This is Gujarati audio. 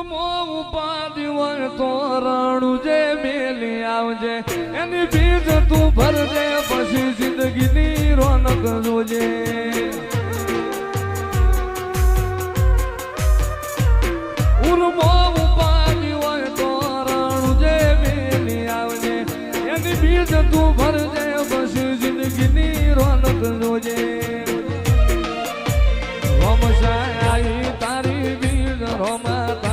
ઉર્મો ઉપાધિ હોય તો રણું જે મેલી આવજે એની બીજ તું ભરજે પછી જિંદગીની રોનક જોજે ઉર્મો ઉપાધિ હોય તો રણું જે મેલી આવજે એની બીજ તું ભરજે પછી જિંદગીની રોનક જોજે રોમસાઈ તારી બીજ રોમાતા